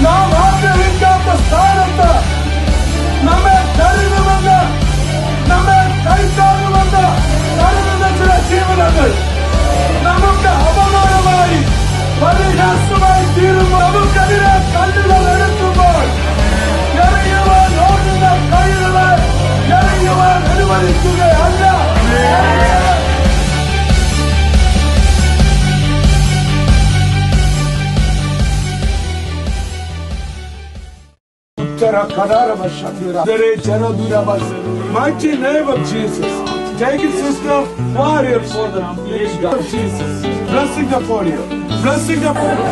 നാം ആഗ്രഹിക്കാത്ത സ്ഥാനത്ത് നമ്മെ കരുതുമെന്ന്, നമ്മെ കൈത്താങ്ങുമെന്ന് കരുതുന്ന ചില ജീവിതങ്ങൾ നമുക്ക് അപമാനമായി പരിഹാസമായി തീരുമ്പോൾ, നമുക്കെതിരെ കല്ലുകൾ എടുക്കുമ്പോൾ എറിയുവാൻ ഓടുന്ന കൈകളെ എറിയുവാൻ അനുവദിക്കുകയല്ല. Mighty name of Jesus. Take it, sister. Warrior for the name of Jesus. Blessing upon you. Blessing upon you.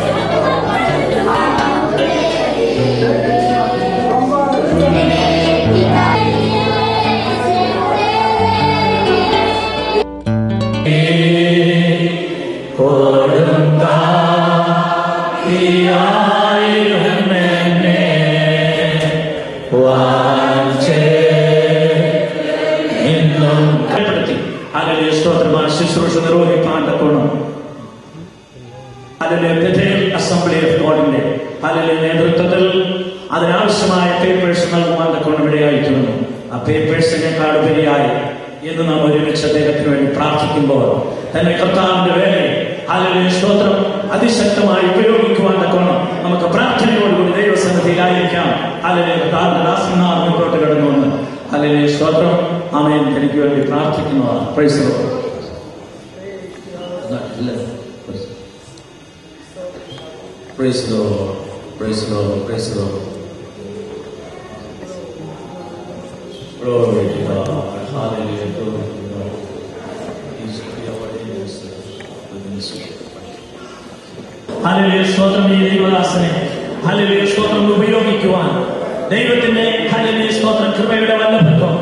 ശുശ്രൂഷ നിർവഹിക്കാൻ തക്കോണം അതിന്റെ ബഥേൽ അസംബ്ലി ഓഫ് ഗോഡിന്റെ അതിന്റെ നേതൃത്വത്തിൽ അതിനാവശ്യമായ പേപ്പേഴ്സ് നൽകുവാൻ തക്കോണം ഇടയായിട്ടുണ്ട്. ആ പേപ്പേഴ്സിനെക്കാളുപരിയായി എന്ന് നാം ഒരുമിച്ച് അദ്ദേഹത്തിന് വേണ്ടി പ്രാർത്ഥിക്കുമ്പോൾ തന്നെ കർത്താവിന്റെ വേലയെ ഹല്ലേലൂയ സ്തോത്രം അതിശക്തമായി ഉപയോഗിക്കുവാൻ തക്കോണം നമുക്ക് പ്രാർത്ഥനയോടുകൂടി ദൈവസന്നിധിയിലായിരിക്കാം. ഹല്ലേലൂയ കർത്താവിന്റെ ദാസന്മാർ മുന്നോട്ട് കടന്നുവന്ന് ഹല്ലേലൂയ സ്തോത്രം ആമേൻ എനിക്ക് വേണ്ടി പ്രാർത്ഥിക്കുന്നതാണ്. Praise the Lord. Praise the Lord. Praise the Lord. Praise the Lord. Glory to God. Hallelujah. Glory to God. Hallelujah. സ്തോത്രം ഈ ദൈവദാസനെ ഹല്ലേലൂയ സ്തോത്രം ഉപയോഗിക്കുവാൻ ദൈവത്തിന്റെ ഹല്ലേലൂയ സ്തോത്രം കൃപയുടെ വല്ലഭത്വം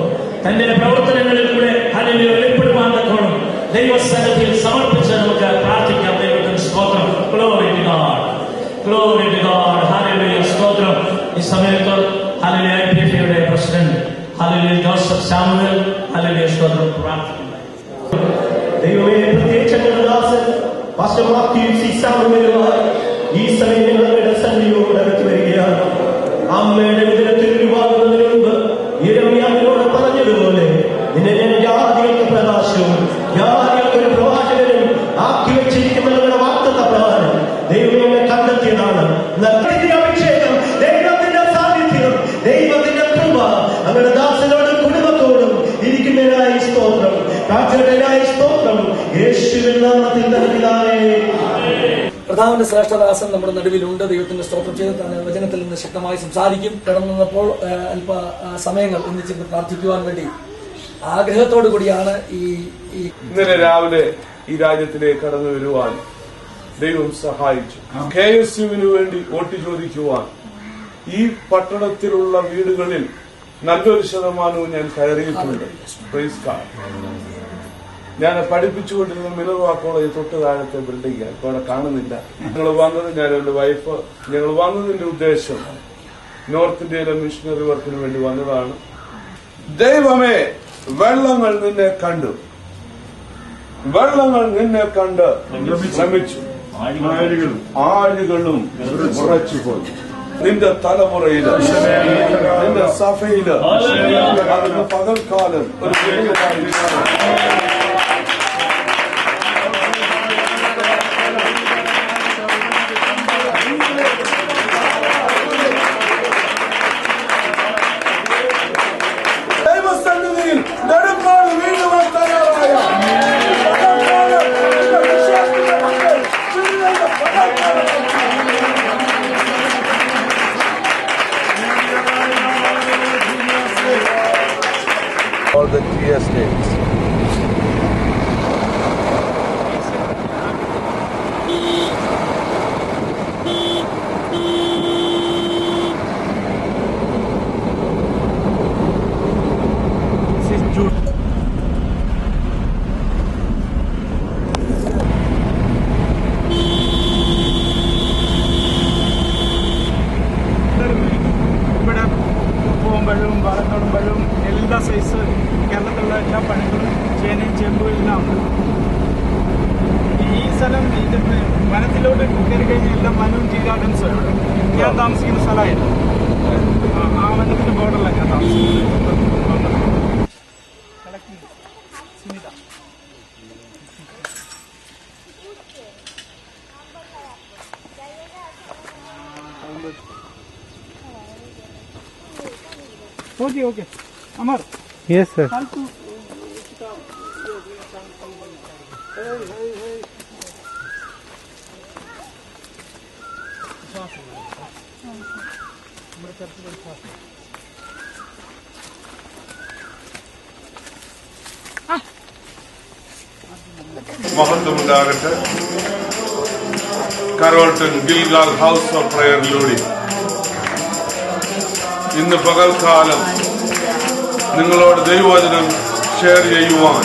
തന്റെ പ്രവർത്തനങ്ങളിൽ കൂടെ ഹല്ലേലൂയ വെളിപ്പെടുവാൻ തക്കോണം ദൈവസന്നിധിയിൽ സമർപ്പിച്ച് നമുക്ക് പ്രാർത്ഥിക്കാം. ദൈവത്തിന്റെ സ്തോത്രം. Glory to God. Glory to God. Hallelujah. സ്തോത്രം. ഈ സമയത്ത് ഹല്ലേലൂയ ഐപിഎഫിയുടെ president hallelujah Joseph Samuel hallelujah സ്തോത്രം പ്രാർത്ഥിക്കുന്നു. ദൈവമേ, പ്രത്യേകിച്ച് ദാസൻ പാസ്റ്റർ മാത്യു സി സാമുവലുമായി ഈ സമയം ഞങ്ങളുടെ സന്നിധിയോട് അടുത്ത് വരികയാണ്. അമ്മയുടെ ഉദരത്തിൽ രൂപാകുന്നതിന് മുമ്പ് യിരെമ്യാവിനോട് പറഞ്ഞതുപോലെ നിന്നെ ഞാൻ ജാതികൾക്ക് പ്രകാശവും ജാതികൾക്ക് ഒരു പ്രവാചകനും ആക്കി വെച്ചിരിക്കുന്നവരുടെ വാഗ്ദത്ത പ്രകാരം ദൈവമേ കണ്ടെത്തിയതാണ്. അഭിഷേകം, ദൈവത്തിന്റെ സാന്നിധ്യം, ദൈവത്തിന്റെ കൃപ അവരുടെ ദാസനോടും കുടുംബത്തോടും ഇരിക്കുന്നതിനായി സ്തോത്രം, കാഴ്ചകളിലായി സ്തോത്രം. യേശുവിൻ നാമത്തിൽ തന്നെ കർത്താവിന്റെ ശ്രേഷ്ഠദാസൻ നമ്മുടെ നടുവിലുണ്ട്. ദൈവത്തിന്റെ സ്തോത്രം ചെയ്ത് വചനത്തിൽ നിന്ന് ശക്തമായി സംസാരിക്കും. കിടന്നപ്പോൾ അല്പ സമയങ്ങൾ ഒന്നിച്ചിട്ട് പ്രാർത്ഥിക്കുവാൻ വേണ്ടി ആഗ്രഹത്തോടു കൂടിയാണ് ഇന്നലെ രാവിലെ ഈ രാജ്യത്തിലേക്ക് കടന്നു വരുവാൻ ദൈവം സഹായിച്ചു. KSUവിന് വേണ്ടി വോട്ട് ചോദിക്കുവാൻ ഈ പട്ടണത്തിലുള്ള വീടുകളിൽ നല്ലൊരു ശതമാനവും ഞാൻ കയറിയിട്ടുണ്ട്. Praise God. ഞാൻ പഠിപ്പിച്ചുകൊണ്ടിരുന്ന മിനർവ കോളേജ് തൊട്ട് താഴത്തെ ബിൽഡിംഗ് ഇപ്പൊ അവിടെ കാണുന്നില്ല. ഞങ്ങൾ വന്നത്, ഞാൻ എന്റെ വൈഫ്, ഞങ്ങൾ വന്നതിന്റെ ഉദ്ദേശം നോർത്ത് ഇന്ത്യയിലെ മിഷണറി വർക്കിന് വേണ്ടി വന്നതാണ്. ദൈവമേ, വെള്ളങ്ങൾ നിന്നെ കണ്ടു, വെള്ളങ്ങൾ നിന്നെ കണ്ട് ശ്രമിച്ചു, ആഴുകളും ഉറച്ചുപോയി. നിന്റെ തലമുറയില്, നിന്റെ സഭയില് അതിന് പകൽക്കാലം ഒരു ദൈവസന്നിധിയിൽ നെടുമ്പാട് വീണ്ടുവാൻ തയ്യാറായ all the TS states. വളർത്തുമ്പോഴും എല്ലാ സൈസ് കേരളത്തിലുള്ള എല്ലാ പണികളും ചേനയും ചേമ്പും എല്ലാം ഉണ്ട്. ഈ സ്ഥലം ഇത് വനത്തിലോട്ട് കയറി കഴിഞ്ഞാൽ എല്ലാം വനവും ടീ ഗാർഡൻസ്. ഞാൻ താമസിക്കുന്ന സ്ഥലമായിരുന്നു. ആ വനത്തിന്റെ ബോർഡറിലാണ് ഞാൻ താമസിക്കുന്നത്. Sunitha. Okay okay Amar. Yes, sir. മഹത്വമുണ്ടാകട്ടെ. കരോൾട്ടൺ ഗിൽഗാൽ ഹൗസ് ഓഫ് പ്രയറിലൂടെ ഇന്ന് പകൽക്കാലം നിങ്ങളോട് ദൈവവചനം ഷെയർ ചെയ്യുവാൻ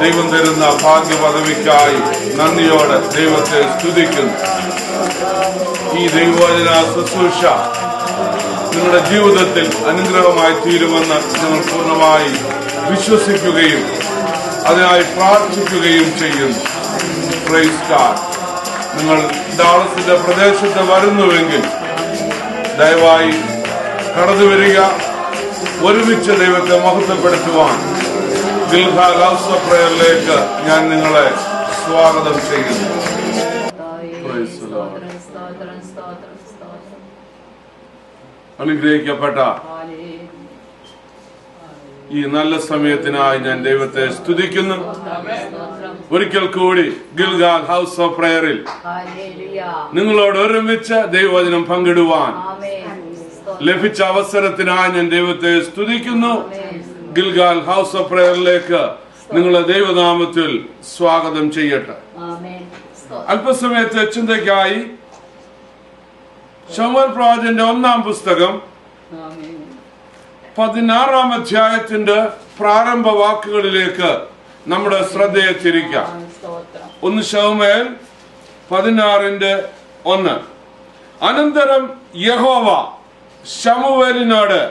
ദൈവം തരുന്ന ഭാഗ്യപദവിക്കായി നന്ദിയോടെ ദൈവത്തെ സ്തുതിക്കുന്നു. ഈ ദൈവവചന ശുശ്രൂഷ നിങ്ങളുടെ ജീവിതത്തിൽ അനുഗ്രഹമായി തീരുമെന്ന് നിങ്ങൾ പൂർണ്ണമായി വിശ്വസിക്കുകയും അതിനായി പ്രാർത്ഥിക്കുകയും ചെയ്യുന്നു. Praise God. നിങ്ങൾ ഡാളസിന്റെ പ്രദേശത്ത് വരുന്നുവെങ്കിൽ ദയവായി കടന്നു വരിക. ഒരുമിച്ച് ദൈവത്തെ മഹത്വപ്പെടുത്തുവാൻ ഗിൽഗാൽ ഹൗസ് ഓഫ് പ്രയറിലേക്ക് ഞാൻ നിങ്ങളെ സ്വാഗതം ചെയ്യുന്നു. അനുഗ്രഹിക്കപ്പെട്ട ഈ നല്ല സമയത്തിനായി ഞാൻ ദൈവത്തെ സ്തുതിക്കുന്നു. ഒരിക്കൽ കൂടി ഗിൽഗാൽ ഹൗസ് ഓഫ് പ്രയറിൽ നിങ്ങളോട് ഒരുമിച്ച് ദൈവവചനം പങ്കിടുവാൻ ലഭിച്ച അവസരത്തിനായി ഞാൻ ദൈവത്തെ സ്തുതിക്കുന്നു. ഗിൽഗാൽ ഹൗസ് ഓഫ് പ്രയറിലേക്ക് നിങ്ങളെ ദൈവനാമത്തിൽ സ്വാഗതം ചെയ്യട്ടെ. അല്പസമയത്തെ ചിന്തയ്ക്കായി ശമൂവേൽ പ്രവാചകന്റെ 1-ാം പുസ്തകം 16-ാം അധ്യായത്തിന്റെ പ്രാരംഭ വാക്കുകളിലേക്ക് നമ്മുടെ ശ്രദ്ധയെ തിരിക്കാം. 1 ശമൂവേൽ 16:1. അനന്തരം യഹോവ ശമൂവേലിനോട്,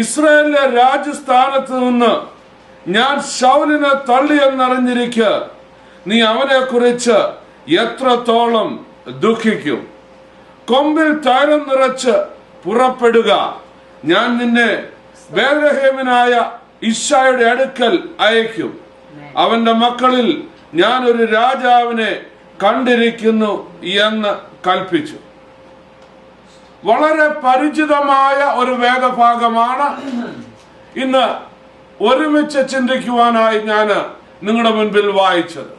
ഇസ്രായേലിലെ രാജസ്ഥാനത്ത് നിന്ന് ഞാൻ ശൗലിനെ തള്ളിയെന്നറിഞ്ഞിരിക്കെ നീ അവനെ കുറിച്ച് എത്രത്തോളം ദുഃഖിക്കും. കൊമ്പിൽ തൈലം നിറച്ച് പുറപ്പെടുക. ഞാൻ നിന്നെ ബേത്ലഹേമിനായ ഇശ്ശായുടെ അടുക്കൽ അയക്കും. അവന്റെ മക്കളിൽ ഞാൻ ഒരു രാജാവിനെ കണ്ടിരിക്കുന്നു എന്ന് കൽപ്പിച്ചു. വളരെ പരിചിതമായ ഒരു വേദഭാഗമാണ് ഇന്ന് ഒരുമിച്ച് ചിന്തിക്കുവാനായി ഞാൻ നിങ്ങളുടെ മുൻപിൽ വായിച്ചത്.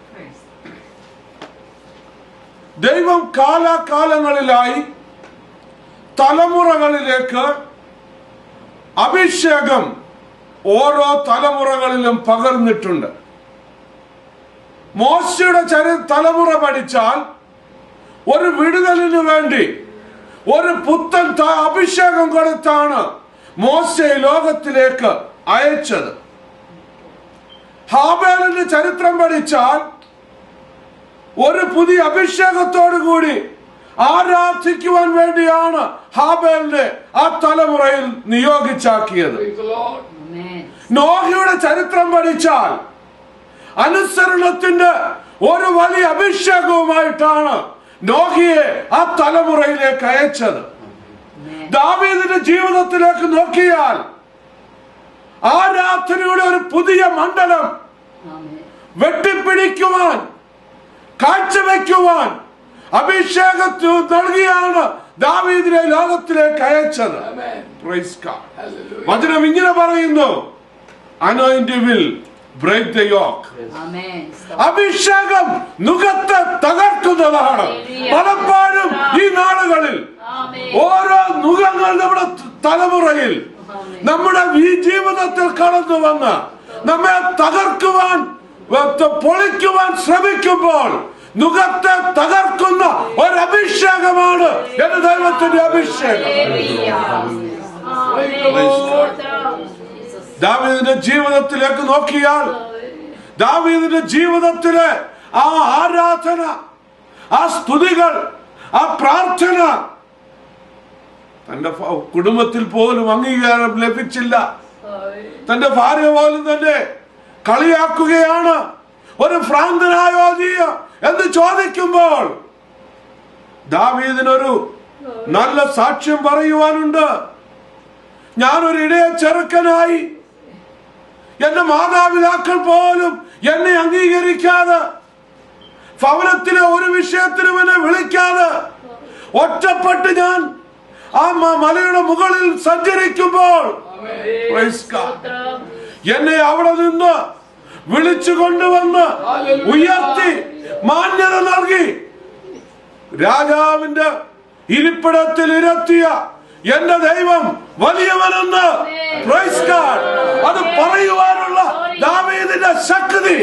ദൈവം കാലാകാലങ്ങളിലായി തലമുറകളിലേക്ക് അഭിഷേകം ഓരോ തലമുറകളിലും പകർന്നിട്ടുണ്ട്. മോശയുടെ തലമുറ പഠിച്ചാൽ ഒരു വിടുതലിനു വേണ്ടി ഒരു പുത്തൻ അഭിഷേകം കൊടുത്താണ് മോശയെ ലോകത്തിലേക്ക് അയച്ചത്. ഹാബേലിന്റെ ചരിത്രം പഠിച്ചാൽ ഒരു പുതിയ അഭിഷേകത്തോടു കൂടി ആരാധിക്കുവാൻ വേണ്ടിയാണ് ഹാബേലിനെ ആ തലമുറയിൽ നിയോഗിച്ചാക്കിയത്. നോഹയുടെ ചരിത്രം പഠിച്ചാൽ അനുസരണത്തിന്റെ ഒരു വലിയ അഭിഷേകവുമായിട്ടാണ് നോഹിയെ ആ തലമുറയിലേക്ക് അയച്ചത്. ദാവീദിന്റെ ജീവിതത്തിലേക്ക് നോക്കിയാൽ ആരാധനയുടെ ഒരു പുതിയ മണ്ഡലം വെട്ടിപ്പിടിക്കുവാൻ, കാഴ്ചവെക്കുവാൻ അഭിഷേകത്വ നൽകിയാണ് ദാവീദിനെ ലോകത്തിലേക്ക് അയച്ചത്. വചനം ഇങ്ങനെ പറയുന്നു, anointing will break the yoke. അഭിഷേകം നുകത്തെ തകർക്കുന്നതാണ്. പലപ്പോഴും ഈ നാളുകളിൽ ഓരോ നുകങ്ങൾ നമ്മുടെ തലമുറയിൽ നമ്മുടെ ഈ ജീവിതത്തിൽ കടന്നു വന്ന് നമ്മെ തകർക്കുവാൻ, പൊളിക്കുവാൻ ശ്രമിക്കുമ്പോൾ നുകത്തെ തകർക്കുന്ന ഒരു അഭിഷേകമാണ് എന്റെ ദൈവത്തിന്റെ അഭിഷേകം. ദാവീദിന്റെ ജീവിതത്തിലേക്ക് നോക്കിയാൽ ദാവീദിന്റെ ജീവിതത്തിലെ ആ ആരാധന, ആ സ്തുതികൾ, ആ പ്രാർത്ഥന തന്റെ കുടുംബത്തിൽ പോലും അംഗീകാരം ലഭിച്ചില്ല. തന്റെ ഭാര്യ പോലും തന്നെ കളിയാക്കുകയാണ്. ഒരു ഭ്രാന്തനായോ നീ എന്ന് ചോദിക്കുമ്പോൾ ദാവീദിനൊരു നല്ല സാക്ഷ്യം പറയുവാനുണ്ട്. ഞാനൊരു ഇടയ ചെറുക്കനായി എന്റെ മാതാപിതാക്കൾ പോലും എന്നെ അംഗീകരിക്കാതെ, ഭവനത്തിലെ ഒരു വിഷയത്തിനും എന്നെ വിളിക്കാതെ ഒറ്റപ്പെട്ട് ഞാൻ ആ മലയുടെ മുകളിൽ സഞ്ചരിക്കുമ്പോൾ എന്നെ അവിടെ നിന്ന് വിളിച്ചു കൊണ്ടുവന്ന് ഉയർത്തി മാന്യത നൽകി രാജാവിന്റെ ഇരിപ്പിടത്തിൽ ഇരുത്തിയ എന്റെ ദൈവം വലിയവനെന്ന് പ്രൈസ് ഗോഡ് അത് പറയുവാനുള്ള ദാവീദിന്റെ ശക്തി.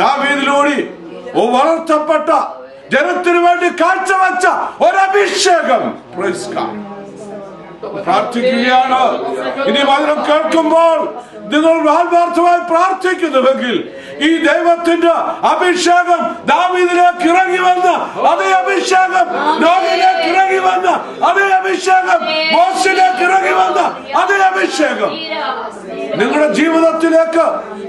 ദാവീദിലൂടെ വളർത്തപ്പെട്ട ജനത്തിനു വേണ്ടി കാഴ്ചവെച്ച ഒരഭിഷേകം. Praise God. പ്രാർത്ഥിക്കുകയാണ്. ഇനി വചനം കേൾക്കുമ്പോൾ നിങ്ങൾ ആത്മാർത്ഥമായി പ്രാർത്ഥിക്കുന്നുവെങ്കിൽ ഈ ദൈവത്തിന്റെ അഭിഷേകം ദാവീദിലേക്ക് ഇറങ്ങി വന്ന അതേ അഭിഷേകം, നോഹിലേക്ക് ഇറങ്ങി വന്ന അതേ അഭിഷേകം, മോശയിലേക്ക് ഇറങ്ങി വന്ന അതേ അഭിഷേകം നിങ്ങളുടെ ജീവിതത്തിലേക്ക്,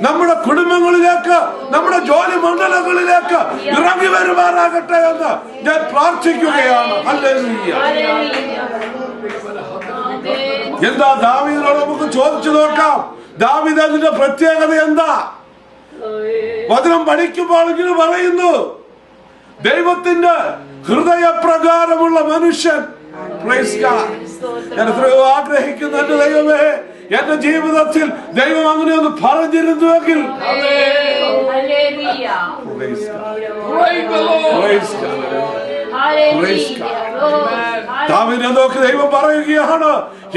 നമ്മുടെ കുടുംബങ്ങളിലേക്ക്, നമ്മുടെ ജോലി മണ്ഡലങ്ങളിലേക്ക് ഇറങ്ങി വരുമാറാകട്ടെ എന്ന് ഞാൻ പ്രാർത്ഥിക്കുകയാണ്. ഹല്ലേലൂയ. എന്താ ദാവീദിനോട് നമുക്ക് ചോദിച്ചു നോക്കാം. ദാവീദ് അതിന്റെ പ്രത്യേകത എന്താ? വചനം പഠിക്കുമ്പോൾ ഇങ്ങനെ പറയുന്നു, ദൈവത്തിന്റെ ഹൃദയപ്രകാരമുള്ള മനുഷ്യൻ. Praise God. ഞാൻ എത്രയോ ആഗ്രഹിക്കുന്നു എന്റെ ദൈവമേ, എന്റെ ജീവിതത്തിൽ ദൈവം അങ്ങനെ ഒന്ന് പറഞ്ഞിരുന്നുവെങ്കിൽ. ദാവീദിനെ നോക്കി ദൈവം പറയുകയാണ്,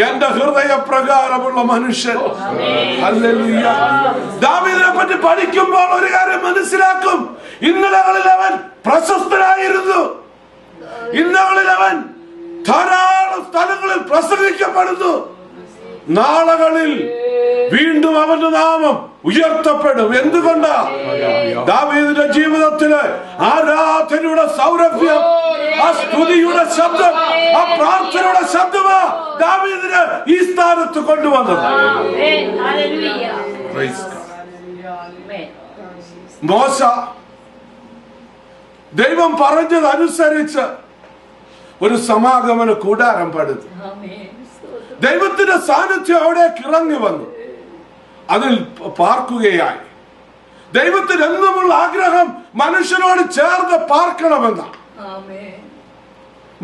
എന്റെ ഹൃദയപ്രകാരമുള്ള മനുഷ്യൻ. ഹല്ലേലൂയ. ദാവീദിനെ പറ്റി പഠിക്കുമ്പോൾ ഒരു കാര്യം മനസ്സിലാക്കും. ഇന്നലകളിൽ അവൻ പ്രശസ്തനായിരുന്നു. ഇന്നലകളിൽ അവൻ ധാരാളം സ്ഥലങ്ങളിൽ പ്രസംഗിക്കപ്പെടുന്നു. നാളുകളിൽ വീണ്ടും അവന്റെ നാമം ഉയർത്തപ്പെടും. എന്തുകൊണ്ടാ? ദാവീദിന്റെ ജീവിതത്തില് ആരാധനയുടെ സൗരഭ്യം, ആ സ്തുതിയുടെ ശബ്ദം, ആ പ്രാർത്ഥനയുടെ ശബ്ദമാ ദാവീദിനെ ഈ സ്ഥാനത്ത് കൊണ്ടുവന്നത്. മോശ ദൈവം പറഞ്ഞതനുസരിച്ച് ഒരു സമാഗമന കൂടാരം പടുത്തു. ദൈവത്തിന്റെ സാന്നിധ്യം അവിടേക്ക് ഇറങ്ങി വന്നു, അതിൽ പാർക്കുകയായി. ദൈവത്തിന് എന്നുമുള്ള ആഗ്രഹം മനുഷ്യനോട് ചേർന്ന് പാർക്കണമെന്നാണ്.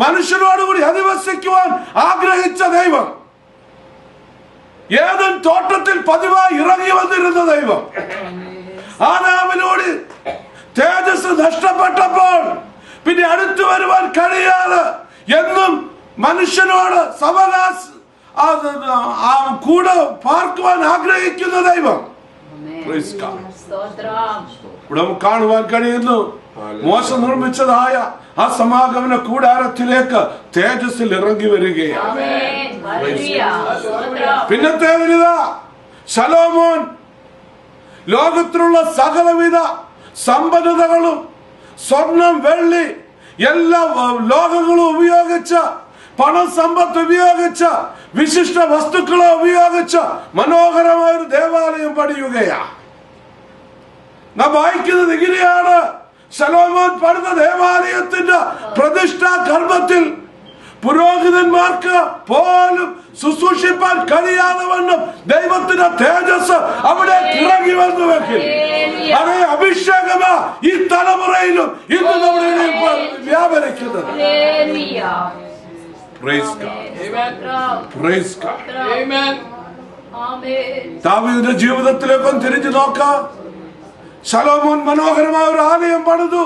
മനുഷ്യനോടുകൂടി അധിവസിക്കുവാൻ ആഗ്രഹിച്ച ദൈവം, ഏദൻ തോട്ടത്തിൽ പതിവായി ഇറങ്ങി വന്നിരുന്ന ദൈവം, ആദാമിനോട് തേജസ് നഷ്ടപ്പെട്ടപ്പോൾ പിന്നെ അടുത്തു വരുവാൻ കഴിയാതെ എന്നും മനുഷ്യനോട് കൂടെ പാർക്കുവാൻ ആഗ്രഹിക്കുന്ന ദൈവം. ഇവിടെ കാണുവാൻ കഴിയുന്നു, മോശ നിർമ്മിച്ചതായ ആ സമാഗമന കൂടാരത്തിലേക്ക് തേജസ്സിൽ ഇറങ്ങി വരികയാണ്. പിന്നത്തേതിതാ ശലോമോൻ ലോകത്തിലുള്ള സകലവിധ സമ്പന്നതകളും സ്വർണം, വെള്ളി, എല്ലാ ലോകങ്ങളും ഉപയോഗിച്ച്, പണസമ്പത്ത് ഉപയോഗിച്ച്, വിശിഷ്ട വസ്തുക്കളെ ഉപയോഗിച്ച് മനോഹരമായ ഒരു ദേവാലയം പണിയുകയാണ്. നാം വായിക്കുന്നത് ഇങ്ങനെയാണ്, ശലോമോൻ പണിത ദേവാലയത്തിന്റെ പ്രതിഷ്ഠാ കർമ്മത്തിൽ പുരോഹിതന്മാർക്ക് പോലും ശുശ്രൂഷിപ്പാൻ കഴിയാതെ വണ്ണം ദൈവത്തിന്റെ തേജസ് അവിടെ ഇറങ്ങി വന്നുവെങ്കിൽ അതേ അഭിഷേകമാ ഈ തലമുറയിലും ഇന്ന് നമ്മുടെ ഇടയിൽ വ്യാപരിക്കുന്നത്. ദാവീദിന്റെ ജീവിതത്തിലേക്കൊന്ന് തിരിഞ്ഞു നോക്കാം. ശലോമോൻ മനോഹരമായ ഒരു ആലയം പണിതു.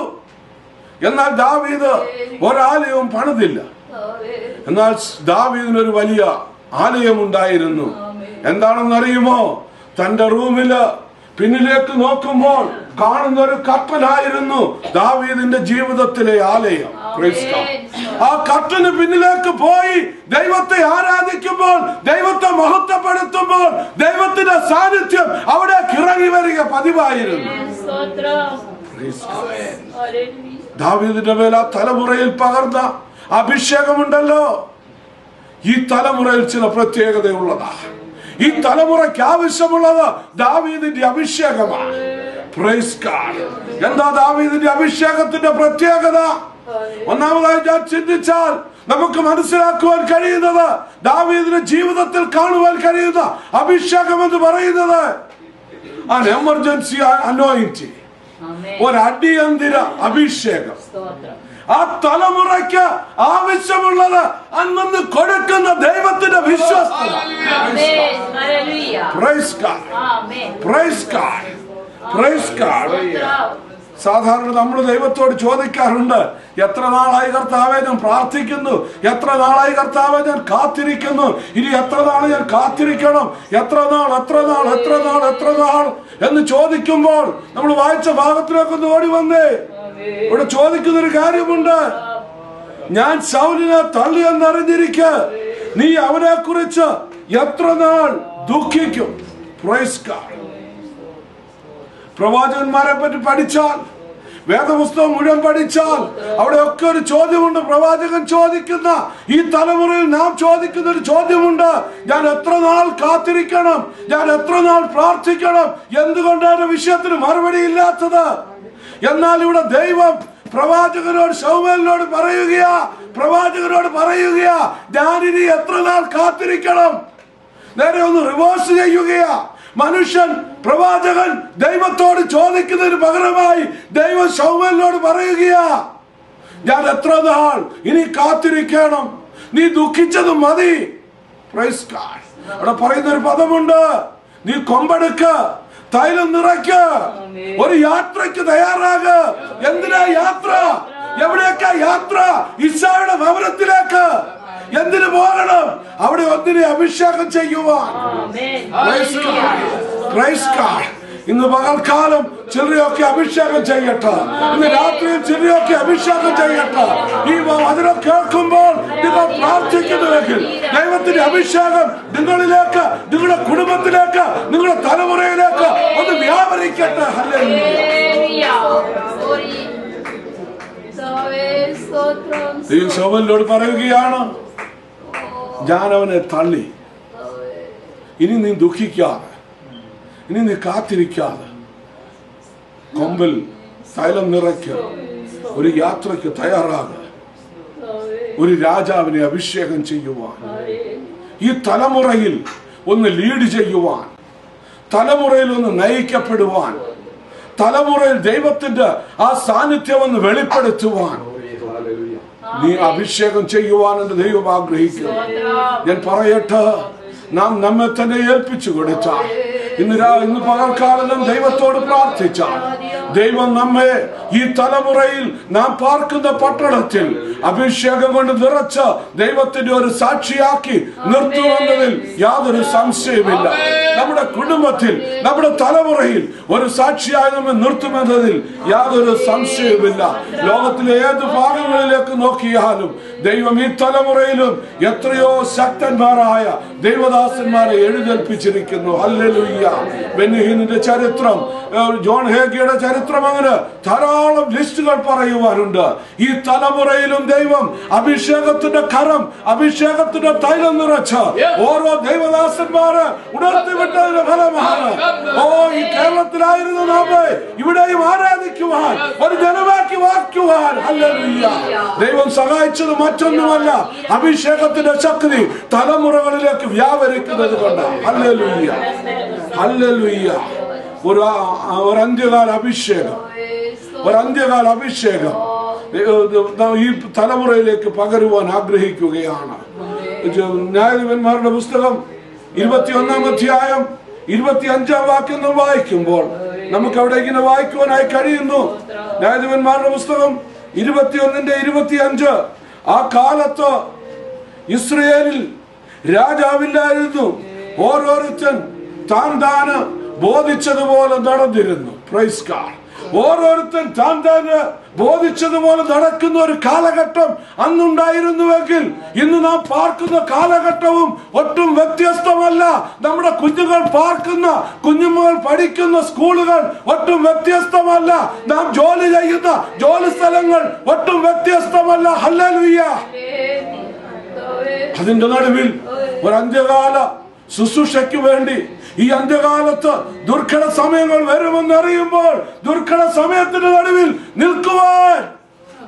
എന്നാൽ ദാവീദ് ഒരാലയവും പണിതില്ല. എന്നാൽ ദാവീദിനൊരു വലിയ ആലയം ഉണ്ടായിരുന്നു. എന്താണെന്നറിയുമോ? തന്റെ റൂമില് പിന്നിലേക്ക് നോക്കുമ്പോൾ കാണുന്ന ഒരു കർട്ടനായിരുന്നു ദാവീദിന്റെ ജീവിതത്തിലെ ആലയം. ആ കർട്ടന് പിന്നിലേക്ക് പോയി ദൈവത്തെ ആരാധിക്കുമ്പോൾ, ദൈവത്തെ മഹത്വപ്പെടുത്തുമ്പോൾ ദൈവത്തിന്റെ സാന്നിധ്യം അവിടെ ഇറങ്ങി വരിക പതിവായിരുന്നു. ദാവീദിന്റെ മേൽ ആ തലമുറയിൽ പകർന്ന അഭിഷേകമുണ്ടല്ലോ, ഈ തലമുറയിൽ ചില പ്രത്യേകതയുള്ളതാ. ഈ തലമുറയ്ക്ക് ആവശ്യമുള്ളത് ദാവീദിന്റെ അഭിഷേകമാണ്. Praise God. എന്താ ദാവീദിന്റെ അഭിഷേകത്തിന്റെ പ്രത്യേകത? ഒന്നാമതായി ഞാൻ ചിന്തിച്ചാൽ നമുക്ക് മനസ്സിലാക്കുവാൻ കഴിയുന്നത്, ദാവീദിന്റെ ജീവിതത്തിൽ കാണുവാൻ കഴിയുന്ന അഭിഷേകം എന്ന് പറയുന്നത് an emergency anointing, ഒരു അടിയന്തര അഭിഷേകം. ആ തലമുറയ്ക്ക് ആവശ്യമുള്ളത് അന്നു കൊടുക്കുന്ന ദൈവത്തിന്റെ വിശ്വാസം. Praise God. Praise God. Praise God. സാധാരണ നമ്മൾ ദൈവത്തോട് ചോദിക്കാറുണ്ട്, എത്ര നാളായി കർത്താവേ ഞാൻ പ്രാർത്ഥിക്കുന്നു, എത്ര നാളായി കർത്താവേ ഞാൻ കാത്തിരിക്കുന്നു, ഇനി എത്ര നാൾ ഞാൻ കാത്തിരിക്കണം, എത്ര നാൾ എന്ന് ചോദിക്കുമ്പോൾ നമ്മൾ വായിച്ച ഭാഗത്തിലേക്കൊന്ന് ഓടി വന്നേ. ഇവിടെ ചോദിക്കുന്നൊരു കാര്യമുണ്ട്, ഞാൻ ശൗലിനെ തള്ളിയെന്നറിഞ്ഞിരിക്കെ നീ അവനെ കുറിച്ച് എത്ര നാൾ ദുഃഖിക്കും. Praise God. പ്രവാചകന്മാരെ പറ്റി പഠിച്ചാൽ, വേദപുസ്തകം മുഴുവൻ പഠിച്ചാൽ അവിടെയൊക്കെ ഒരു ചോദ്യമുണ്ട്. പ്രവാചകൻ ചോദിക്കുന്ന, ഈ തലമുറയിൽ നാം ചോദിക്കുന്ന ഒരു ചോദ്യമുണ്ട്, ഞാൻ എത്ര നാൾ കാത്തിരിക്കണം, ഞാൻ എത്ര നാൾ പ്രാർത്ഥിക്കണം, എന്തുകൊണ്ടാണ് വിഷയത്തിന് മറുപടി ഇല്ലാത്തത്? എന്നാൽ ഇവിടെ ദൈവം പ്രവാചകനോട്, ശമൂവേലിനോട് പറയുകയാ, ഞാനിനി എത്ര നാൾ കാത്തിരിക്കണം. നേരെ ഒന്ന് റിവേഴ്സ് ചെയ്യുകയാ. മനുഷ്യൻ, പ്രവാചകൻ ദൈവത്തോട് ചോദിക്കുന്നതിന് പകരമായി ദൈവം ശമൂവേലിനോട് പറയുകയാ, ഞാൻ എത്ര നാൾ ഇനി കാത്തിരിക്കണം, നീ ദുഃഖിച്ചത് മതി. Praise God. അവിടെ പറയുന്നൊരു പദമുണ്ട്, നീ കൊമ്പെടുക്ക, തൈലം നിറയ്ക്ക, ഒരു യാത്രയ്ക്ക് തയ്യാറാക. എന്തിനാ യാത്ര? എവിടേക്കാ യാത്ര? ഇസ്രായേലിന്റെ ഭവനത്തിലേക്ക്. എന്തിനു പോകണം? അവിടെ ഒന്നിനെ അഭിഷേകം ചെയ്യുവാൻ. Praise God. ഇന്ന് പകൽക്കാലം ചിലരെയൊക്കെ അഭിഷേകം ചെയ്യട്ടെ, ഇന്ന് രാത്രിയിൽ ചിലരെയൊക്കെ അഭിഷേകം ചെയ്യട്ടെ. ഈ വചനം കേൾക്കുമ്പോൾ നിങ്ങൾ പ്രാർത്ഥിക്കുന്നുവെങ്കിൽ ദൈവത്തിന്റെ അഭിഷേകം നിങ്ങളിലേക്ക്, നിങ്ങളുടെ കുടുംബത്തിലേക്ക്, നിങ്ങളുടെ തലമുറയിലേക്ക് ഒന്ന് വ്യാപരിക്കട്ടെ. ശമൂവേലിനോട് പറയുകയാണ്, ഞാൻ അവനെ തള്ളി, ഇനി നീ ദുഃഖിക്കാതെ, ഇനി നീ കാത്തിരിക്കാതെ കൊമ്പിൽ തൈലം നിറയ്ക്ക, ഒരു യാത്രയ്ക്ക് തയ്യാറാകുക, ഒരു രാജാവിനെ അഭിഷേകം ചെയ്യുവാൻ, ഈ തലമുറയിൽ ഒന്ന് ലീഡ് ചെയ്യുവാൻ, തലമുറയിൽ ഒന്ന് നയിക്കപ്പെടുവാൻ, തലമുറയിൽ ദൈവത്തിന്റെ ആ സാന്നിധ്യം ഒന്ന് വെളിപ്പെടുത്തുവാൻ നീ അഭിഷേകം ചെയ്യുവാൻ എന്റെ ദൈവം ആഗ്രഹിക്കുന്നു. ഞാൻ പറയട്ടെ, നാം നമ്മെ തന്നെ ഏൽപ്പിച്ചു കൊടുത്താൽ, ഇന്ന് പകൽക്കാലം നാം ദൈവത്തോട് പ്രാർത്ഥിച്ചാൽ, ദൈവം നമ്മെ ഈ തലമുറയിൽ നാം പാർക്കുന്ന പട്ടണത്തിൽ അഭിഷേകം കൊണ്ട് നിറച്ച് ദൈവത്തിന്റെ ഒരു സാക്ഷിയാക്കി നിർത്തുമെന്നതിൽ യാതൊരു സംശയമില്ല. നമ്മുടെ കുടുംബത്തിൽ, നമ്മുടെ തലമുറയിൽ ഒരു സാക്ഷിയായി നമ്മെ നിർത്തുമെന്നതിൽ യാതൊരു സംശയവുമില്ല. ലോകത്തിലെ ഏത് ഭാഗങ്ങളിലേക്ക് നോക്കിയാലും ദൈവം ഈ തലമുറയിലും എത്രയോ ശക്തന്മാരായ ദൈവദാസന്മാരെ എഴുന്നേൽപ്പിച്ചിരിക്കുന്നു. ഹല്ലേലൂയ. ബെന്യഹീനിന്റെ ചരിത്രം, ജോൺ ഹേഗിയുടെ ചരിത്രം, അങ്ങനെ ധാരാളം ലിസ്റ്റുകൾ പറയുവാനുണ്ട്. ഈ തലമുറയിലും ദൈവം അഭിഷേകത്തിന്റെ കരം, അഭിഷേകത്തിന്റെ തൈലം നിറച്ച് ഓരോ ദൈവദാസന്മാരെ ഉണർത്തിവിട്ടതിന്റെ ഫലമാണ്. ഈ കേരളത്തിലായിരുന്നു നാമേ ഇവിടെയും ആരാധിക്കുവാൻ, ഒരു ജനമാക്കി വാക്കുവാൻ. ഹല്ലേലൂയ. ദൈവം സഹായിച്ചത് മറ്റൊന്നുമല്ല, അഭിഷേകത്തിന്റെ ശക്തി തലമുറകളിലേക്ക് വ്യാപരിക്കുന്നത് കൊണ്ട്. ഹല്ലേലൂയ. ഹല്ലേലൂയ. ഒരു അന്ത്യകാല അഭിഷേകം, ഒരു അന്ത്യകാല അഭിഷേകം ഈ തലമുറയിലേക്ക് പകരുവാൻ ആഗ്രഹിക്കുകയാണ്. ന്യായാധിപന്മാരുടെ പുസ്തകം 21-ാം അധ്യായം 25-ാം വാക്യം വായിക്കുമ്പോൾ നമുക്ക് അവിടെ ഇങ്ങനെ വായിക്കുവാനായി കഴിയുന്നു. ന്യായാധിപന്മാരുടെ പുസ്തകം 21-25. ആ കാലത്ത് ഇസ്രയേലിൽ രാജാവില്ലായിരുന്നു, ഓരോരുത്തൻ താൻ ബോധിച്ചതുപോലെ നടന്നിരുന്നു. Praise God. ഓരോരുത്തൻ താൻ ബോധിച്ചതുപോലെ നടക്കുന്ന ഒരു കാലഘട്ടം അന്നുണ്ടായിരുന്നുവെങ്കിൽ ഇന്ന് നാം പാർക്കുന്ന കാലഘട്ടവും ഒട്ടും വ്യത്യസ്തമല്ല. നമ്മുടെ കുഞ്ഞുങ്ങൾ പഠിക്കുന്ന സ്കൂളുകൾ ഒട്ടും വ്യത്യസ്തമല്ല. നാം ജോലി ചെയ്യുന്ന ജോലി സ്ഥലങ്ങൾ ഒട്ടും വ്യത്യസ്തമല്ല. ഹല്ലേലൂയ. അതിന്റെ നടുവിൽ ഒരു അന്ത്യകാല ശുശ്രൂഷയ്ക്ക് വേണ്ടി ഈ അന്ത്യകാലത്ത് ദുർഘട സമയങ്ങൾ വരുമെന്നറിയുമ്പോൾ ദുർഘട സമയത്തിന്റെ നടുവിൽ നിൽക്കുവാൻ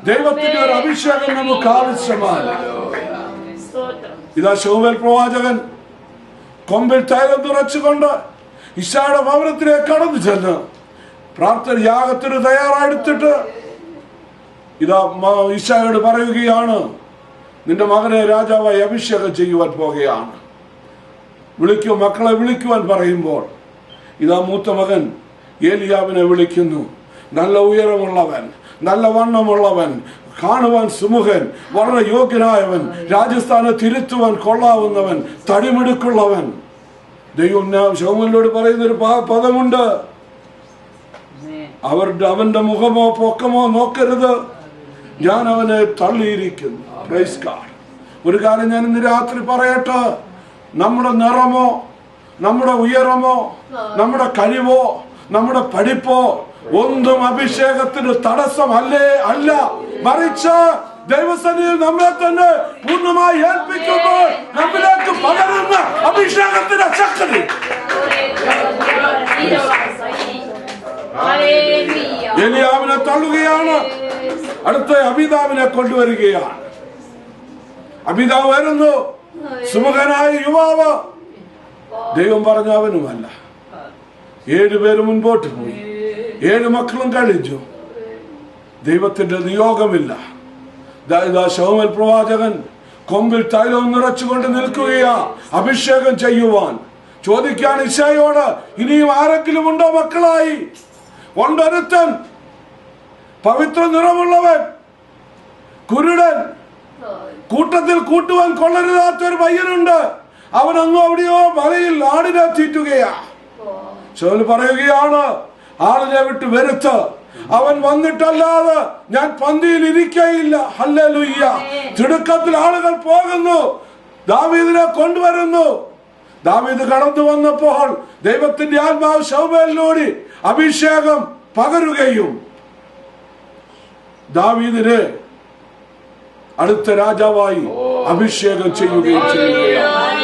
ദൈവത്തിന്റെ ഒരു അഭിഷേകം നമുക്ക് ആവശ്യമാണ്. ഇതാ ശമൂവേൽ പ്രവാചകൻ കൊമ്പിൽ തൈലം നിറച്ചുകൊണ്ട് ഇശായുടെ ഭവനത്തിലേക്ക് കടന്നു ചെന്ന് പ്രാർത്ഥന യാഗത്തിന് തയ്യാറെടുത്തിട്ട് ഇതാ ഇശായോട് പറയുകയാണ്, നിന്റെ മകനെ രാജാവായി അഭിഷേകം ചെയ്യുവാൻ പോകുകയാണ്, വിളിക്കൂ, മക്കളെ വിളിക്കുവാൻ പറയുമ്പോൾ ഇതാ മൂത്ത മകൻ ഏലിയാവിനെ വിളിക്കുന്നു. നല്ല ഉയരമുള്ളവൻ, നല്ല വണ്ണമുള്ളവൻ, കാണുവാൻ സുമുഖൻ, വളരെ യോഗ്യനായവൻ, രാജസ്ഥാനെ തിരുത്തുവാൻ കൊള്ളാവുന്നവൻ, തടിമിടുക്കുള്ളവൻ. ദൈവം ശമൂവേലിനോട് പറയുന്നൊരു പദമുണ്ട്, അവന്റെ മുഖമോ പൊക്കമോ നോക്കരുത്, ഞാൻ അവനെ തള്ളിയിരിക്കുന്നു. Praise God. ഒരു കാര്യം ഞാൻ ഇന്ന് രാത്രി പറയട്ടെ, നമ്മുടെ നിറമോ നമ്മുടെ ഉയരമോ നമ്മുടെ കഴിവോ നമ്മുടെ പഠിപ്പോ ഒന്നും അഭിഷേകത്തിന് തടസ്സമല്ലേ അല്ല. മറിച്ച് ദൈവസന്നിധിയിൽ നമ്മെ തന്നെ പൂർണ്ണമായി ഏൽപ്പിക്കുമ്പോൾ നമ്മിലേക്ക് പകരുന്ന അഭിഷേകത്തിന്റെ ശക്തി. ഏലിയാവിനെ തള്ളുകയാണ്, അടുത്ത അബീദാവിനെ കൊണ്ടുവരികയാണ്. അബീദാവ് വരുന്നു, സുമുഖനായ യുവാവ്. ദൈവം പറഞ്ഞ അവനുമല്ല. 7 പേര് മുൻപോട്ട് പോയി, 7 മക്കളും കഴിച്ചു. ദൈവത്തിന്റെ നിയോഗമില്ല. ശമൂവേൽ പ്രവാചകൻ കൊമ്പിൽ തൈലം നിറച്ചുകൊണ്ട് നിൽക്കുകയാ അഭിഷേകം ചെയ്യുവാൻ. ചോദിക്കാൻ ഇശായോട്, ഇനിയും ആരെങ്കിലും ഉണ്ടോ മക്കളായി? ഉണ്ടൊരുത്തൻ, പവിത്ര നിറമുള്ളവൻ, കുരുടൻ, കൂട്ടത്തിൽ കൂട്ടുവാൻ കൊള്ളരുതാത്തൊരു പയ്യനുണ്ട്, അവൻ അങ്ങോ അവിടെയോ മലയിൽ ആടിനെ തീറ്റുകയാ. ശമൂവേൽ പറയുകയാണ്, ആളിനെ വിട്ട് വരുത്ത്, അവൻ വന്നിട്ടല്ലാതെ ഞാൻ പന്തിയിൽ ഇരിക്കയില്ല. ഹല്ലേലൂയ. തിടുക്കത്തിൽ ആളുകൾ പോകുന്നു, ദാവീദിനെ കൊണ്ടുവരുന്നു. ദാവീദ് കടന്നു വന്നപ്പോൾ ദൈവത്തിന്റെ ആത്മാവ് ശമൂവേലിനോട് അഭിഷേകം പകരുകയും ദാവീദിനെ അടുത്ത രാജാവായി അഭിഷേകം ചെയ്യുകയും ചെയ്യുകയാണ്.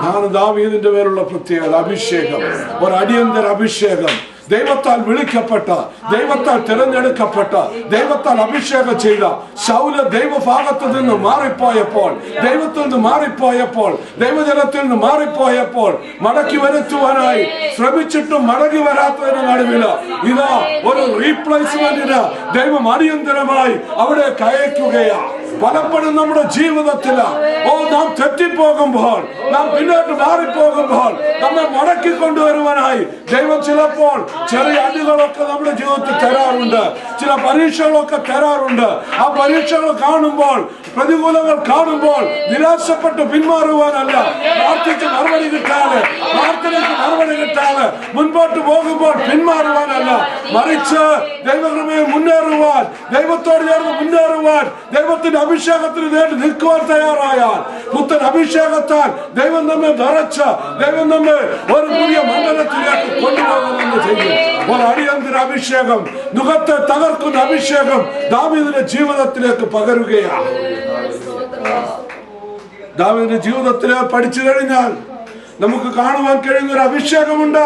അതാണ് ദാവീദിന്റെ പേരുള്ള പ്രത്യേകത, അഭിഷേകം. ഒരു അടിയന്തര അഭിഷേകം. ദൈവത്താൽ വിളിക്കപ്പെട്ട, ദൈവത്താൽ തിരഞ്ഞെടുക്കപ്പെട്ട, ദൈവത്താൽ അഭിഷേകം ചെയ്ത ശൗല ദൈവഭാഗത്ത് നിന്ന് മാറിപ്പോയപ്പോൾ, ദൈവത്തിൽ നിന്ന് മാറിപ്പോയപ്പോൾ, ദൈവജനത്തിൽ നിന്ന് മാറിപ്പോയപ്പോൾ മടക്കി വരുത്തുവാനായി ശ്രമിച്ചിട്ടും മടങ്ങി വരാത്തതിന് നടുവില് ഇതാ ഒരു റീപ്ലേസ്മെന്റിന് ദൈവം അടിയന്തരമായി അവിടെ കയക്കുകയാണ്. പലപ്പോഴും നമ്മുടെ ജീവിതത്തില് നാം തെറ്റിപ്പോകുമ്പോൾ, നാം പിന്നോട്ട് മാറിപ്പോകുമ്പോൾ നമ്മെ മടക്കി കൊണ്ടുവരുവാനായി ദൈവം ചിലപ്പോൾ ചെറിയ അടികളൊക്കെ നമ്മുടെ ജീവിതത്തിൽ തരാറുണ്ട്, ചില പരീക്ഷകളൊക്കെ തരാറുണ്ട്. ആ പരീക്ഷകൾ കാണുമ്പോൾ, പ്രതികൂലങ്ങൾ കാണുമ്പോൾ നിരാശപ്പെട്ട് പിന്മാറുവാനല്ല, പ്രാർത്ഥിച്ച് മറുപടി കിട്ടാതെ, പ്രാർത്ഥനയ്ക്ക് മറുപടി കിട്ടാതെ മുൻപോട്ട് പോകുമ്പോൾ പിന്മാറുവാനല്ല, മറിച്ച് ദൈവകൃപയെ മുന്നേറുവാൻ, ദൈവത്തോട് ചേർന്ന് മുന്നേറുവാൻ, ദൈവത്തിന്റെ അഭിഷേകത്തിന് വേണ്ടി നിൽക്കുവാൻ തയ്യാറായാൽ, പുത്തൻ അഭിഷേകത്താൽ ദൈവം നമ്മെ നിറച്ച്, ദൈവം നമ്മെ ഒരു പുതിയ മണ്ഡലത്തിലേക്ക് കൊണ്ടുപോകുമെന്ന് ചെയ്യും. ഒരു അടിയന്തര അഭിഷേകം, മുഖത്തെ തകർക്കുന്ന അഭിഷേകം ദാവീദിന്റെ ജീവിതത്തിലേക്ക് പകരുകയാണ്. ദാവീദിന്റെ ജീവിതത്തിലെ പഠിച്ചു കഴിഞ്ഞാൽ നമുക്ക് കാണുവാൻ കഴിയുന്ന ഒരു അഭിഷേകമുണ്ട്.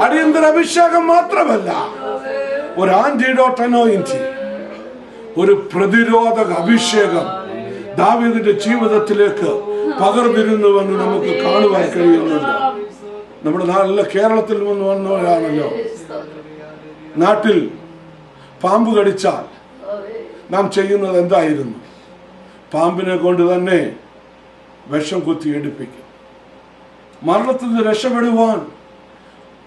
അടിയന്തര അഭിഷേകം മാത്രമല്ല, ഒരു ആന്റിഡോട്ട് അനോയിന്റിംഗ്, ഒരു പ്രതിരോധക അഭിഷേകം ദാവീദിന്റെ ജീവിതത്തിലേക്ക് പകർന്നിരുന്നുവെന്ന് നമുക്ക് കാണുവാൻ കഴിയുന്നുണ്ട്. നമ്മുടെ നാട്ടിലെ കേരളത്തിൽ നിന്ന് വന്നവരാണല്ലോ. നാട്ടിൽ പാമ്പ് കടിച്ചാൽ നാം ചെയ്യുന്നത് എന്തായിരുന്നു? പാമ്പിനെ കൊണ്ട് തന്നെ വിഷം കുത്തി എടുപ്പിക്കും. മരണത്തിൽ നിന്ന് രക്ഷപ്പെടുവാൻ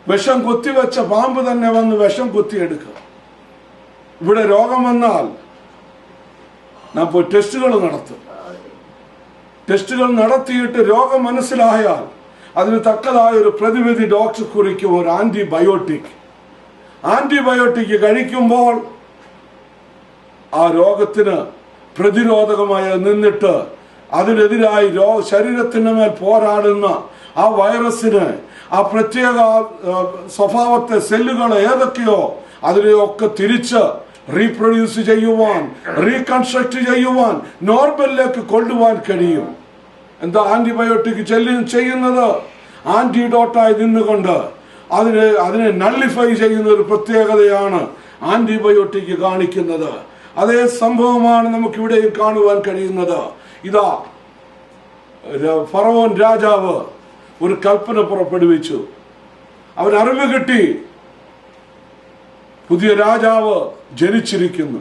വിഷം കുത്തിവെച്ച പാമ്പ് തന്നെ വന്ന് വിഷം കുത്തിയെടുക്കും. ഇവിടെ രോഗം വന്നാൽ നാം പോയി ടെസ്റ്റുകൾ നടത്തും. ടെസ്റ്റുകൾ നടത്തിയിട്ട് രോഗം മനസ്സിലായാൽ അതിന് തക്കതായ ഒരു പ്രതിവിധി ഡോക്ടർ കുറിക്കും, ഒരു ആന്റിബയോട്ടിക്. ആന്റിബയോട്ടിക് കഴിക്കുമ്പോൾ ആ രോഗത്തിന് പ്രതിരോധകമായി നിന്നിട്ട് അതിനെതിരായി ശരീരത്തിന് മേൽ പോരാടുന്ന ആ വൈറസിന്, ആ പ്രത്യേക സ്വഭാവത്തെ, സെല്ലുകളെ ഏതൊക്കെയോ അതിനെയൊക്കെ തിരിച്ച് റീപ്രൊഡ്യൂസ് ചെയ്യുവാൻ, റീകൺസ്ട്രക്ട് ചെയ്യുവാൻ, നോർമലിലേക്ക് കൊണ്ടുപോകാൻ കഴിയും. എന്താ ആന്റിബയോട്ടിക് ചെയ്യുന്നത്? ആന്റിഡോട്ടായി നിന്നുകൊണ്ട് അതിനെ നള്ളിഫൈ ചെയ്യുന്ന ഒരു പ്രത്യേകതയാണ് ആന്റിബയോട്ടിക് കാണിക്കുന്നത്. അതേ സംഭവമാണ് നമുക്കിവിടെയും കാണുവാൻ കഴിയുന്നത്. ഇതാ ഫറവോൻ രാജാവ് ഒരു കൽപ്പന പുറപ്പെടുവിച്ചു. അവൻ അറിവ് കിട്ടി, പുതിയ രാജാവ് ജനിച്ചിരിക്കുന്നു.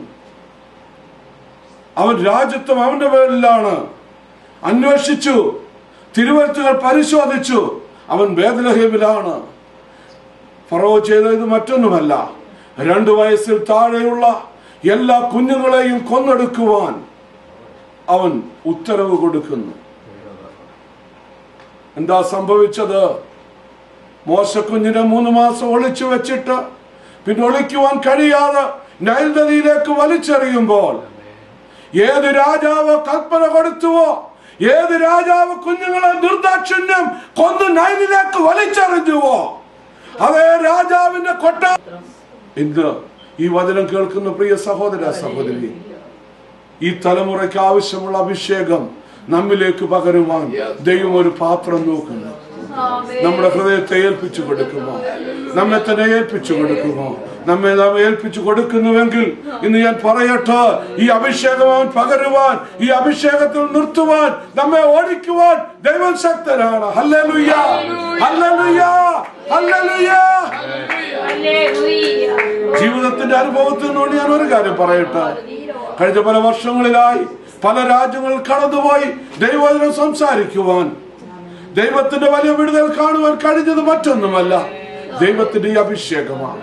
അവൻ രാജ്യത്വം അവന്റെ പേരിലാണ്. അന്വേഷിച്ചു, തിരുവെഴുത്തുകൾ പരിശോധിച്ചു, അവൻ ബേത്ലഹേമിലാണ്. ഫറവോ ചെയ്തത് മറ്റൊന്നുമല്ല, 2 വയസ്സിൽ താഴെയുള്ള എല്ലാ കുഞ്ഞുങ്ങളെയും കൊന്നെടുക്കുവാൻ അവൻ ഉത്തരവ് കൊടുക്കുന്നു. എന്താ സംഭവിച്ചത്? മോശക്കുഞ്ഞിനെ 3 മാസം ഒളിച്ചു വെച്ചിട്ട് പിന്നെ ഒളിക്കുവാൻ കഴിയാതെ നൈൽ നദിയിലേക്ക് വലിച്ചെറിയുമ്പോൾ ഏത് രാജാവ് കൽപ്പന കൊടുത്തുവോ, ഏത് രാജാവ് കുഞ്ഞുങ്ങളെ നിർദാക്ഷിണ്യം കൊന്ന് നൈലിലേക്ക് വലിച്ചെറിഞ്ഞുവോ, അതേ രാജാവിന്റെ ഇന്ന് ഈ വചനം കേൾക്കുന്ന പ്രിയ സഹോദര സഹോദരി, ഈ തലമുറയ്ക്ക് ആവശ്യമുള്ള അഭിഷേകം നമ്മിലേക്ക് പകരുവാൻ ദൈവം ഒരു പാത്രം നോക്കുന്നു. നമ്മുടെ ഹൃദയത്തെ ഏൽപ്പിച്ചു കൊടുക്കുമോ? നമ്മെ തന്നെ ഏൽപ്പിച്ചു കൊടുക്കുമോ? നമ്മെ നാം ഏൽപ്പിച്ചു കൊടുക്കുന്നുവെങ്കിൽ ഇന്ന് ഞാൻ പറയട്ടെ, ഈ അഭിഷേകം അവൻ പകരുവാൻ, ഈ അഭിഷേകത്തിൽ നിർത്തുവാൻ, നമ്മെ ഓടിക്കുവാൻ ദൈവം ശക്തനാണ്. Hallelujah, hallelujah, hallelujah. ജീവിതത്തിന്റെ അനുഭവത്തിൽ നിന്നുകൊണ്ട് ഞാൻ ഒരു കാര്യം പറയട്ടെ. കഴിഞ്ഞ പല വർഷങ്ങളിലായി പല രാജ്യങ്ങൾ കടന്നുപോയി ദൈവവചനം സംസാരിക്കുവാൻ, ദൈവത്തിന്റെ വലിയ വിടുതൽ കാണുവാൻ കഴിഞ്ഞത് മറ്റൊന്നുമല്ല, ദൈവത്തിന്റെ ഈ അഭിഷേകമാണ്.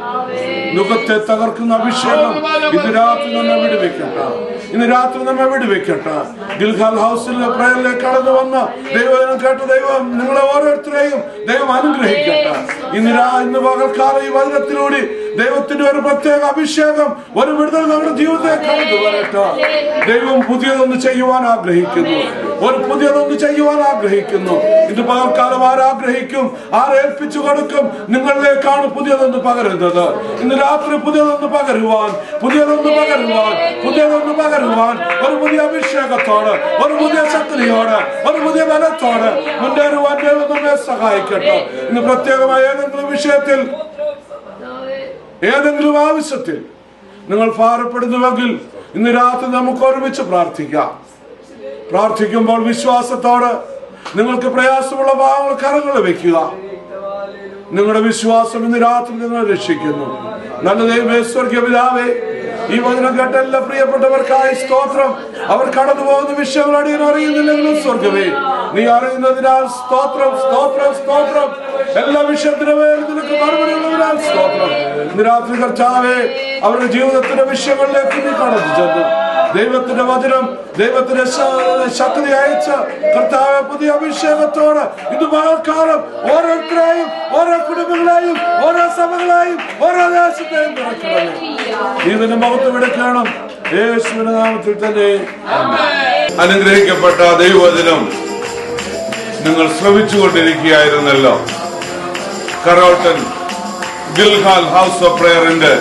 മുഖത്തെ തകർക്കുന്ന അഭിഷേകം ഇന്ന് രാത്രി നമ്മെ വിടുവെക്കട്ടെ, ഇന്ന് രാത്രി നമ്മെ വിടുവെക്കട്ടെ. ഗിൽഗാൽ ഹൗസിലെ പ്രയറിലേക്ക് കടന്നു വന്ന ദൈവം കേട്ട ദൈവം നിങ്ങളെ ഓരോരുത്തരെയും ദൈവം അനുഗ്രഹിക്കട്ടെ. ഇന്ന് പകൽക്കാലം ഈ വചനത്തിലൂടെ ദൈവത്തിന്റെ ഒരു പ്രത്യേക അഭിഷേകം, ഒരു വിടുതൽ നമ്മുടെ ജീവിതത്തിൽ കടന്നു വരട്ടെ. ദൈവം പുതിയതൊന്ന് ചെയ്യുവാൻ ആഗ്രഹിക്കുന്നു, ഒരു പുതിയതൊന്ന് ചെയ്യുവാൻ ആഗ്രഹിക്കുന്നു. ഇന്ന് പകൽക്കാലം ആരാഗ്രഹിക്കും, ആരേൽപ്പിച്ചു കൊടുക്കും? നിങ്ങളിലേക്കാണ് പുതിയതൊന്ന് പകരുന്നത്. ഇന്ന് രാത്രി പുതിയതൊന്ന് പകരുവാൻ, പുതിയതൊന്ന് പകരുവാൻ, പുതിയതൊന്ന് പകരുവാൻ, ഒരു പുതിയ അഭിഷേകത്തോട്, ഒരു പുതിയ ശക്തിയോട്, ഒരു പുതിയ ബലത്തോട് മുന്നേറുവാൻ ദൈവം നമ്മെ സഹായിക്കട്ടെ. ഇന്ന് പ്രത്യേകമായ ഏതെങ്കിലും വിഷയത്തിൽ, ഏതെങ്കിലും ആവശ്യത്തിൽ നിങ്ങൾ ഭാരപ്പെടുന്നുവെങ്കിൽ ഇന്ന് രാത്രി നമുക്ക് ഒരുമിച്ച് പ്രാർത്ഥിക്കാം. പ്രാർത്ഥിക്കുമ്പോൾ വിശ്വാസത്തോടെ നിങ്ങൾക്ക് പ്രയാസമുള്ള ഭാവങ്ങൾ കരങ്ങൾ വെക്കുക. നിങ്ങളുടെ വിശ്വാസം ഇന്ന് രാത്രി നിങ്ങളെ രക്ഷിക്കുന്നു. നല്ല ദൈവമേ, സ്വർഗ്ഗീയ പിതാവേ, ഈ വചനം കേട്ട എല്ലാ പ്രിയപ്പെട്ടവർക്കായി സ്തോത്രം. അവർ കടന്നു പോകുന്ന വിഷയങ്ങൾ അടിയൻ അറിയുന്നില്ലെങ്കിലും സ്വർഗ്ഗമേ, നീ അറിയുന്നതിനാൽ സ്തോത്രം, സ്തോത്രം, സ്തോത്രം. എല്ലാ വിഷയത്തിനും നിനക്ക് മറുപടി ഉള്ളതിനാൽ സ്തോത്രം. ഇന്ന് രാത്രി കർത്താവേ, അവരുടെ ജീവിതത്തിന്റെ വിഷയങ്ങളിലേക്ക് നീ കടന്നു ചെന്നു. ദൈവത്തിന്റെ വചനം, ദൈവത്തിന്റെ ശക്തി അയച്ച കർത്താവ് പുതിയ അഭിഷേകത്തോട് ഇത് പകൽക്കാലം ഓരോരുത്തരെയും, ഓരോ കുടുംബങ്ങളെയും, ഓരോ സഭകളെയും, ഓരോ ദേശത്തെയും തുറക്കണം. ഇതിന്റെ മഹത്വം എടുക്കണം യേശുവിന്റെ നാമത്തിൽ തന്നെ. അനുഗ്രഹിക്കപ്പെട്ട ദൈവവചനം നിങ്ങൾ ശ്രവിച്ചുകൊണ്ടിരിക്കുകയായിരുന്നല്ലോ. കരോട്ടൻ ഗിൽഗാൽ ഹൗസ് ഓഫ് പ്രയറിന്റെ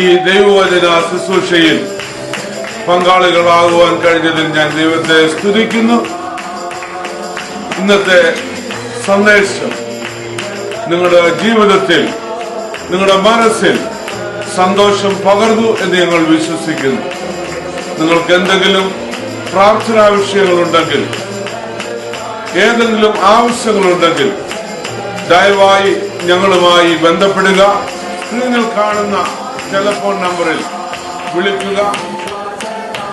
ഈ ദൈവവചന ശുശ്രൂഷയിൽ പങ്കാളികളാകുവാൻ കഴിഞ്ഞതിൽ ഞാൻ ദൈവത്തെ സ്തുതിക്കുന്നു. ഇന്നത്തെ സന്ദേശം നിങ്ങളുടെ ജീവിതത്തിൽ, നിങ്ങളുടെ മനസ്സിൽ സന്തോഷം പകർന്നു എന്ന് ഞങ്ങൾ വിശ്വസിക്കുന്നു. നിങ്ങൾക്ക് എന്തെങ്കിലും പ്രാർത്ഥനാ വിഷയങ്ങളുണ്ടെങ്കിൽ, ഏതെങ്കിലും ആവശ്യങ്ങളുണ്ടെങ്കിൽ ദയവായി ഞങ്ങളുമായി ബന്ധപ്പെടുക. സ്ക്രീനിൽ കാണുന്ന ടെലിഫോൺ നമ്പറിൽ വിളിക്കുക.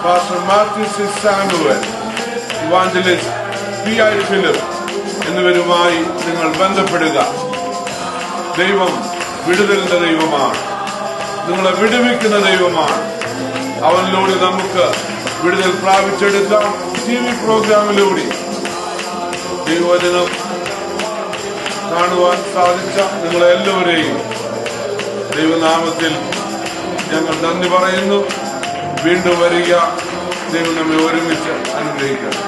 Pastor Mathew C Samuel, evangelist P.I. Philip എന്നിവരുമായി നിങ്ങൾ ബന്ധപ്പെടുക. ദൈവം വിടുതലിന്റെ ദൈവമാണ്, നിങ്ങളെ വിടുവിക്കുന്ന ദൈവമാണ്. അവനിലൂടെ നമുക്ക് വിടുതൽ പ്രാപിച്ചെടുക്കാം. TV പ്രോഗ്രാമിലൂടെ ദൈവവചനം കാണുവാൻ സാധിച്ച നിങ്ങളെല്ലാവരെയും ദൈവനാമത്തിൽ ഞങ്ങൾ നന്ദി പറയുന്നു. വീണ്ടും വരിക. ദൈവം നമ്മെ ഒരുമിച്ച് അനുഗ്രഹിക്കണം.